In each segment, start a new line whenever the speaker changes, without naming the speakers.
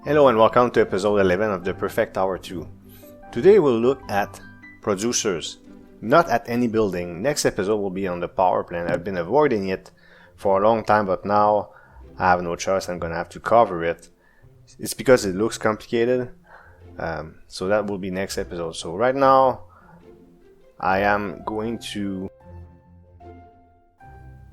Hello and welcome to episode 11 of the Perfect Tower 2. Today we'll look at producers, not at any building. Next episode will be on the power plant. I've been avoiding it for a long time, but now I have no choice. I'm gonna have to cover it. It's because it looks complicated, so that will be next episode. So right now I am going to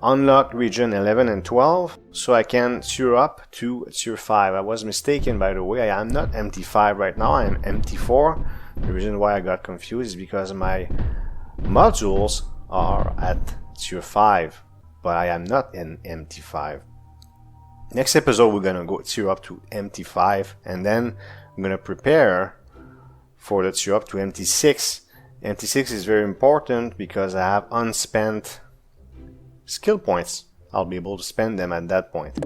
unlock region 11 and 12 so I can tier up to tier 5. I was mistaken, by the way. I am not MT5 right now, I am MT4. The reason why I got confused is because my modules are at tier 5, but I am not in MT5. Next episode we're gonna go tier up to MT5, and then I'm gonna prepare for the tier up to MT6. MT6 is very important because I have unspent skill points. I'll be able to spend them at that point.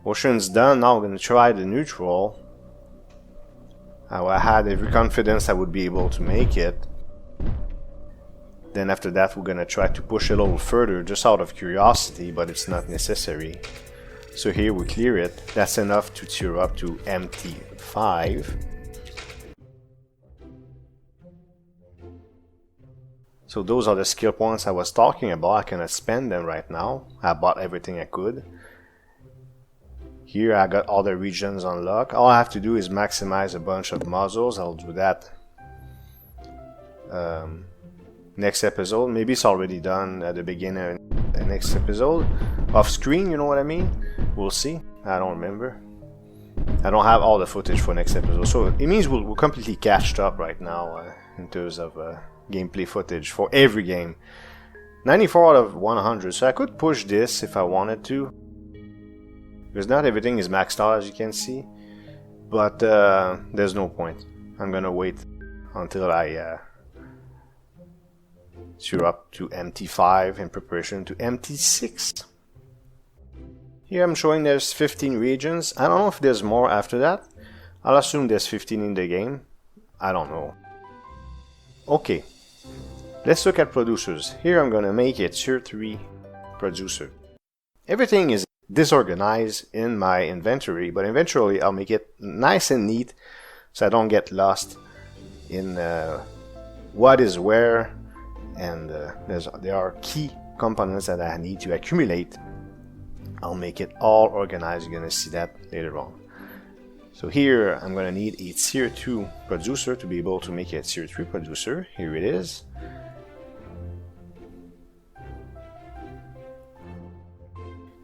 Ocean's done. Now I'm going to try the neutral. I had every confidence I would be able to make it. Then after that we're going to try to push a little further just out of curiosity, but it's not necessary. So here we clear it. That's enough to tier up to MT5. So those are the skill points I was talking about. I cannot spend them right now. I bought everything I could. Here I got all the regions unlocked. All I have to do is maximize a bunch of modules. I'll do that next episode. Maybe it's already done at the beginning of the next episode. Off screen, you know what I mean? We'll see. I don't remember. I don't have all the footage for next episode. So it means we're completely catched up right now in terms of gameplay footage for every game. 94 out of 100, so I could push this if I wanted to, because not everything is maxed out, as you can see, but there's no point. I'm gonna wait until I tier up to MT5 in preparation to MT6. Here I'm showing there's 15 regions. I don't know if there's more after that. I'll assume there's 15 in the game. I don't know. Okay, let's look at producers. Here I'm gonna make a tier 3 producer. Everything is disorganized in my inventory, but eventually I'll make it nice and neat so I don't get lost in what is where, and there are key components that I need to accumulate. I'll make it all organized. You're gonna see that later on. So here I'm going to need a tier 2 producer to be able to make a tier 3 producer. Here it is.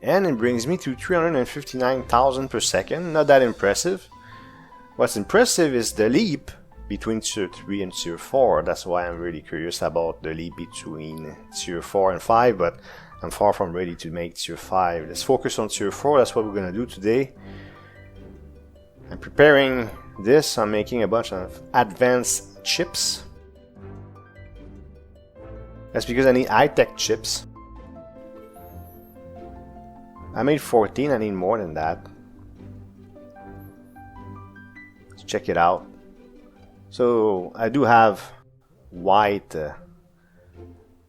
And it brings me to 359,000 per second. Not that impressive. What's impressive is the leap between tier 3 and tier 4. That's why I'm really curious about the leap between tier 4 and 5, but I'm far from ready to make tier 5. Let's focus on tier 4. That's what we're going to do today. I'm preparing this. I'm making a bunch of advanced chips. That's because I need high-tech chips. I made 14. I need more than that. Let's check it out. So I do have white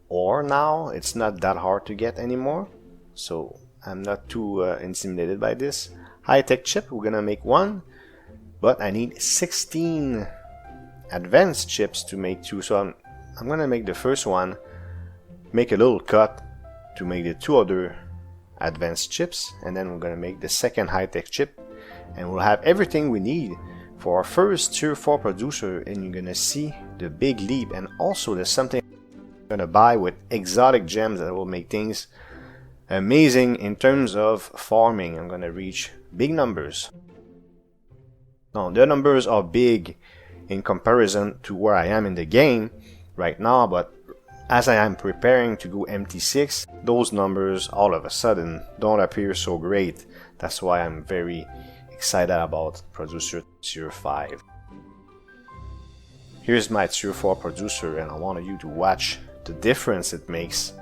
ore now. It's not that hard to get anymore, so I'm not too intimidated by this. High-tech chip, we're gonna make one, but I need 16 advanced chips to make two. So I'm gonna make the first one, make a little cut to make the two other advanced chips, and then we're gonna make the second high-tech chip, and we'll have everything we need for our first tier 4 producer. And you're gonna see the big leap. And also there's something I'm gonna buy with exotic gems that will make things amazing in terms of farming. I'm gonna reach big numbers. Now the numbers are big in comparison to where I am in the game right now, but as I am preparing to go MT6, those numbers all of a sudden don't appear so great. That's why I'm very excited about producer tier 5. Here's my tier 4 producer, and I want you to watch the difference it makes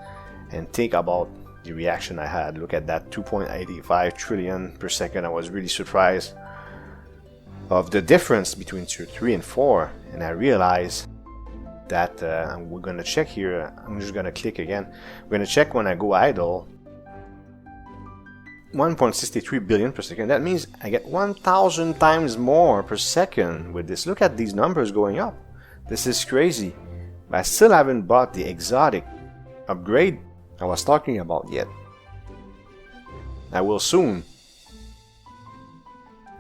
and think about the reaction I had. Look at that 2.85 trillion per second. I was really surprised of the difference between tier 3 and 4, and I realized that we're gonna check here. I'm just gonna click again. We're gonna check when I go idle. 1.63 billion per second. That means I get 1,000 times more per second with this. Look at these numbers going up. This is crazy. But I still haven't bought the exotic upgrade I was talking about yet. I will soon.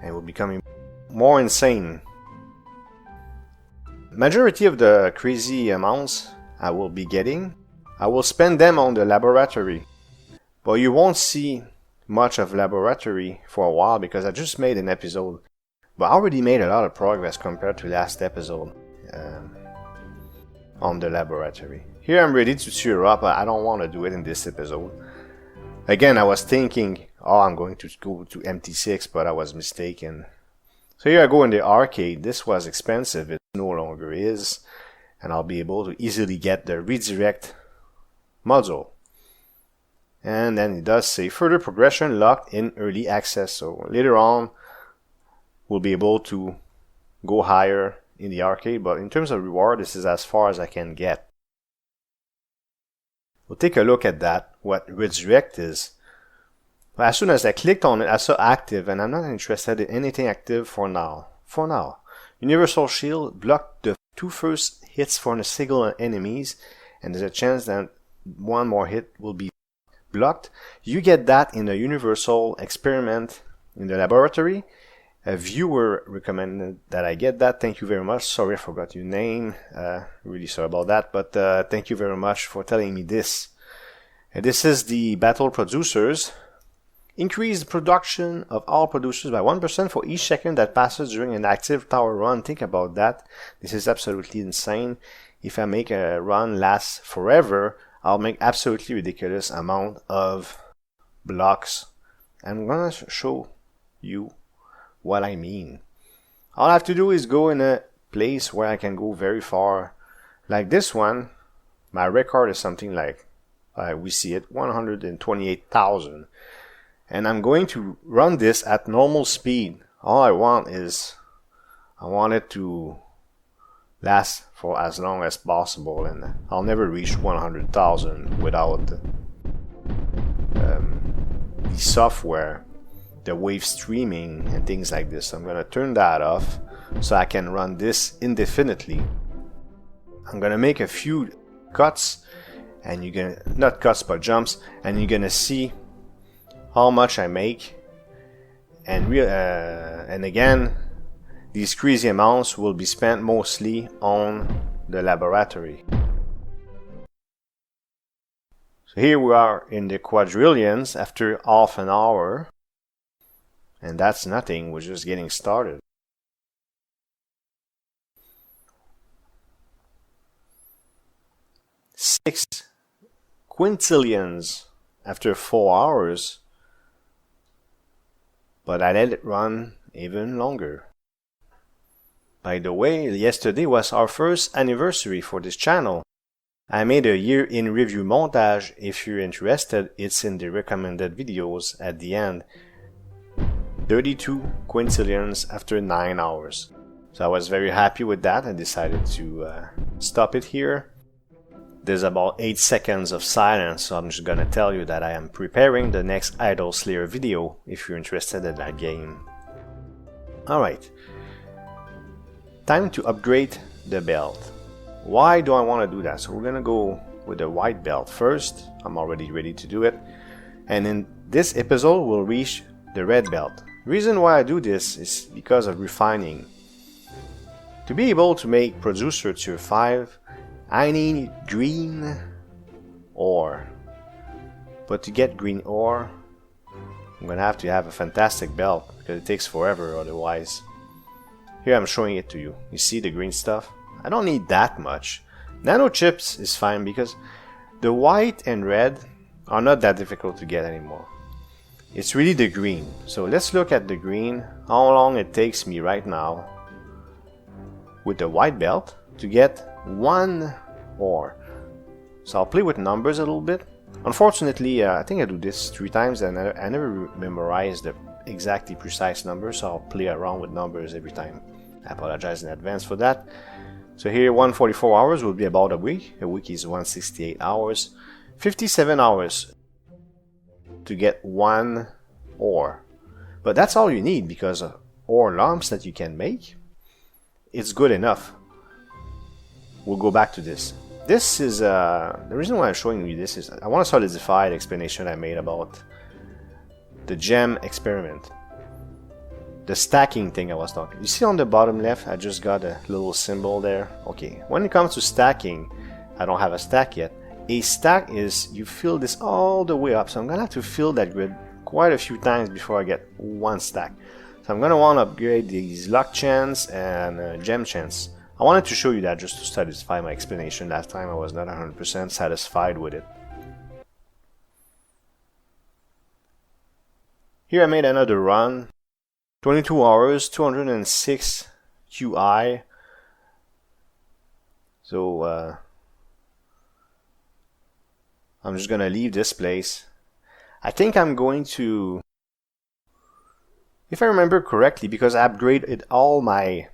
It will become more insane. Majority of the crazy amounts I will be getting, I will spend them on the laboratory. But you won't see much of laboratory for a while because I just made an episode. But I already made a lot of progress compared to last episode on the laboratory. Here I'm ready to cheer up, but I don't want to do it in this episode. Again, I was thinking, oh, I'm going to go to MT6, but I was mistaken. So here I go in the arcade. This was expensive. It no longer is. And I'll be able to easily get the redirect module. And then it does say further progression locked in early access. So later on, we'll be able to go higher in the arcade. But in terms of reward, this is as far as I can get. We'll take a look at that, what redirect is. As soon as I clicked on it, I saw active, and I'm not interested in anything active for now. Universal Shield blocked the 2 first hits for the single enemies, and there's a chance that one more hit will be blocked. You get that in a Universal Experiment in the laboratory. A viewer recommended that I get that. Thank you very much. Sorry I forgot your name. Really sorry about that, but thank you very much for telling me this. And this is the battle producers. Increase the production of all producers by 1% for each second that passes during an active tower run. Think about that. This is absolutely insane. If I make a run last forever, I'll make absolutely ridiculous amount of blocks. I'm gonna show you what I mean. All I have to do is go in a place where I can go very far. Like this one, my record is something like, we see it, 128,000. And I'm going to run this at normal speed. All I want is, I want it to last for as long as possible, and I'll never reach 100,000 without the software, the wave streaming and things like this. I'm gonna turn that off so I can run this indefinitely. I'm gonna make a few cuts, and you're gonna, not cuts but jumps, and you're gonna see how much I make, and again, these crazy amounts will be spent mostly on the laboratory. So here we are in the quadrillions after half an hour, and that's nothing, we're just getting started. Six quintillions after 4 hours. But I let it run even longer. By the way, yesterday was our first anniversary for this channel. I made a year in review montage. If you're interested, it's in the recommended videos at the end. 32 quintillions after 9 hours. So I was very happy with that. I decided to stop it here. There's about 8 seconds of silence, so I'm just gonna tell you that I am preparing the next Idol Slayer video if you're interested in that game. Alright, time to upgrade the belt. Why do I want to do that? So we're gonna go with the white belt first. I'm already ready to do it. And in this episode we'll reach the red belt. The reason why I do this is because of refining. To be able to make Producer Tier 5, I need green ore. But to get green ore, I'm gonna have to have a fantastic belt because it takes forever otherwise. Here I'm showing it to you. You see the green stuff? I don't need that much. Nano chips is fine because the white and red are not that difficult to get anymore. It's really the green. So let's look at the green, how long it takes me right now with the white belt to get 1 ore. So I'll play with numbers a little bit. Unfortunately, I think I do this 3 times and I never memorize the exactly precise number, so I'll play around with numbers every time. I apologize in advance for that. So here 144 hours will be about a week. A week is 168 hours. 57 hours to get 1 ore. But that's all you need, because ore lumps that you can make, it's good enough. We'll go back to this. This is the reason why I'm showing you this is I want to solidify the explanation I made about the gem experiment. The stacking thing I was talking. You see on the bottom left, I just got a little symbol there. Okay, when it comes to stacking, I don't have a stack yet. A stack is you fill this all the way up. So I'm gonna have to fill that grid quite a few times before I get one stack. So I'm gonna want to upgrade these luck chance and gem chance. I wanted to show you that just to satisfy my explanation. Last time I was not 100% satisfied with it. Here I made another run. 22 hours, 206 QI. So I'm just gonna leave this place. I think I'm going to, if I remember correctly, because I upgraded all my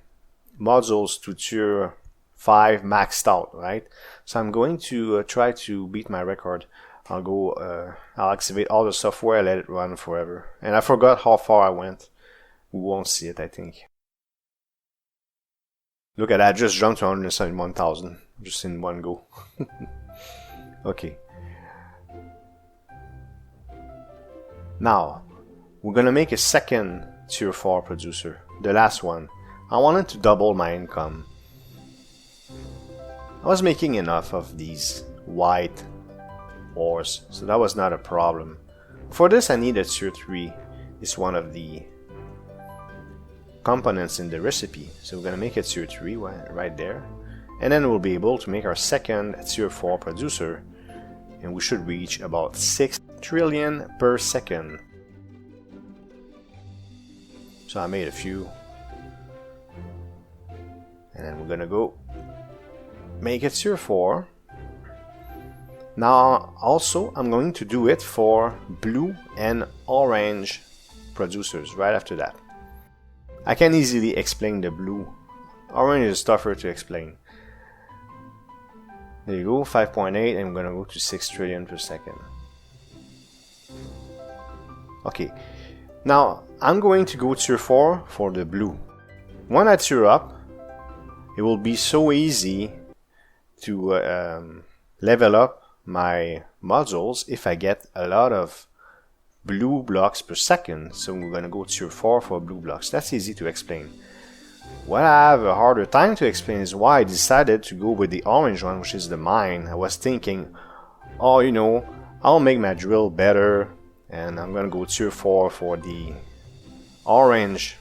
modules to tier 5 maxed out, right? So I'm going to try to beat my record. I'll activate all the software, let it run forever. And I forgot how far I went. We won't see it, I think. Look at that, I just jumped to 171,000 just in one go. Okay. Now, we're gonna make a second tier 4 producer, the last one. I wanted to double my income. I was making enough of these white ores, so that was not a problem. For this I need a tier 3. It's one of the components in the recipe, so we're gonna make a tier 3 right there, and then we'll be able to make our second tier 4 producer, and we should reach about 6 trillion per second. So I made a few, and then we're gonna go make it tier 4. Now also I'm going to do it for blue and orange producers right after that. I can easily explain the blue. Orange is tougher to explain. There you go, 5.8, and I'm gonna go to 6 trillion per second. Okay, now I'm going to go tier 4 for the blue. When I tier up, it will be so easy to level up my modules if I get a lot of blue blocks per second. So we're gonna go tier 4 for blue blocks. That's easy to explain. What I have a harder time to explain is why I decided to go with the orange one, which is the mine. I was thinking, oh, you know, I'll make my drill better, and I'm gonna go tier 4 for the orange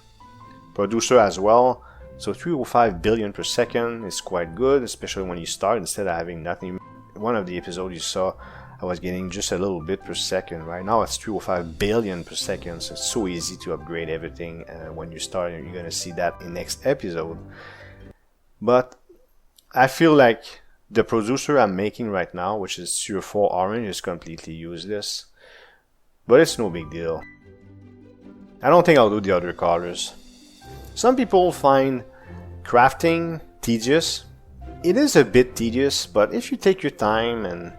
producer as well. So 305 billion per second is quite good, especially when you start instead of having nothing. One of the episodes you saw, I was getting just a little bit per second. Right now it's 305 billion per second, so it's so easy to upgrade everything when you start. You're gonna see that in next episode. But I feel like the producer I'm making right now, which is tier 4 orange, is completely useless. But it's no big deal. I don't think I'll do the other colors. Some people find crafting tedious. It is a bit tedious, but if you take your time and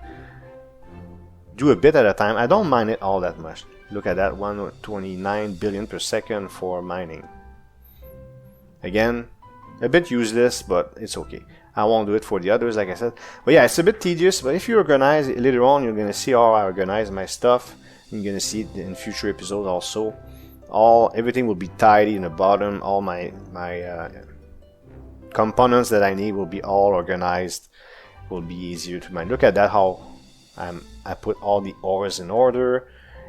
do a bit at a time, I don't mind it all that much. Look at that, 129 billion per second for mining. Again, a bit useless, but it's okay. I won't do it for the others, like I said. But yeah, it's a bit tedious, but if you organize it later on, you're gonna see how I organize my stuff. You're gonna see it in future episodes also. Everything will be tidy in the bottom. All my components that I need will be all organized. Will be easier to mine. Look at that, how I put all the ores in order,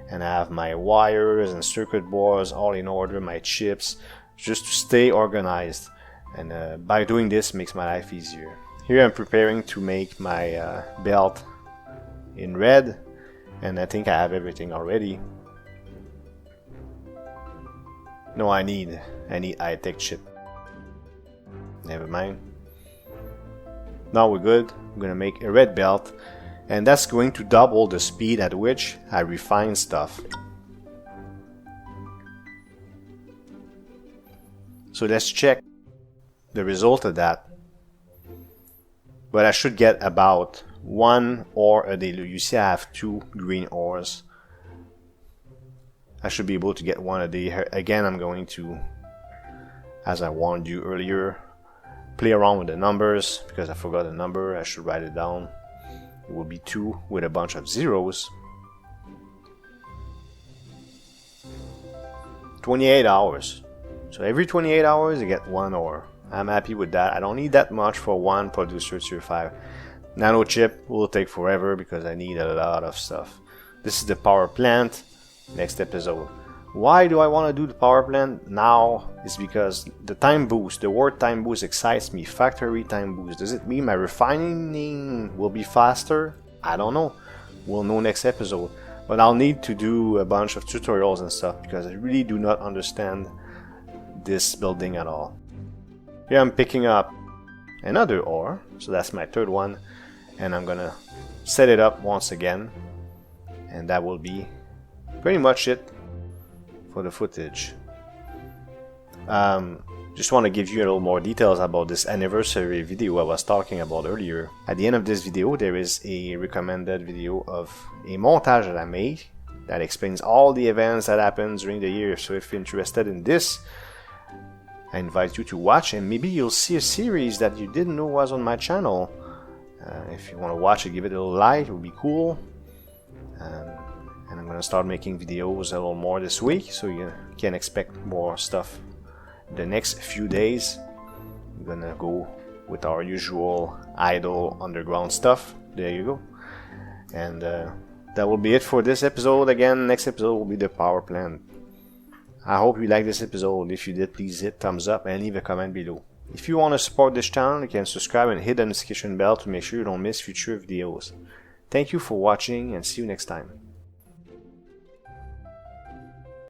and I have my wires and circuit boards all in order, my chips, just to stay organized. And by doing this makes my life easier. Here I'm preparing to make my belt in red, and I think I have everything already. No, I need high-tech shit. Never mind. Now we're good. I'm gonna make a red belt, and that's going to double the speed at which I refine stuff. So let's check the result of that. But I should get about 1 ore a day. You see I have 2 green ores. I should be able to get one a day. Again, I'm going to, as I warned you earlier, play around with the numbers because I forgot the number. I should write it down. It will be 2 with a bunch of zeros. 28 hours. So every 28 hours you get 1 ore. I'm happy with that. I don't need that much for one producer tier 5. Nano chip will take forever because I need a lot of stuff. This is the power plant. Next episode. Why do I want to do the power plant now? Is because the time boost, the word time boost excites me. Factory time boost. Does it mean my refining will be faster? I don't know. We'll know next episode. But I'll need to do a bunch of tutorials and stuff because I really do not understand this building at all. Here I'm picking up another ore. So that's my third one. And I'm gonna set it up once again. And that will be pretty much it for the footage. Just want to give you a little more details about this anniversary video I was talking about earlier. At the end of this video there is a recommended video of a montage that I made that explains all the events that happened during the year. So if you're interested in this, I invite you to watch, and maybe you'll see a series that you didn't know was on my channel. If you want to watch it, give it a little like, it would be cool. And I'm gonna start making videos a little more this week, so you can expect more stuff the next few days. We're gonna go with our usual idle underground stuff. There you go. And that will be it for this episode. Again, next episode will be the power plant. I hope you liked this episode. If you did, please hit thumbs up and leave a comment below. If you want to support this channel, you can subscribe and hit the notification bell to make sure you don't miss future videos. Thank you for watching and see you next time.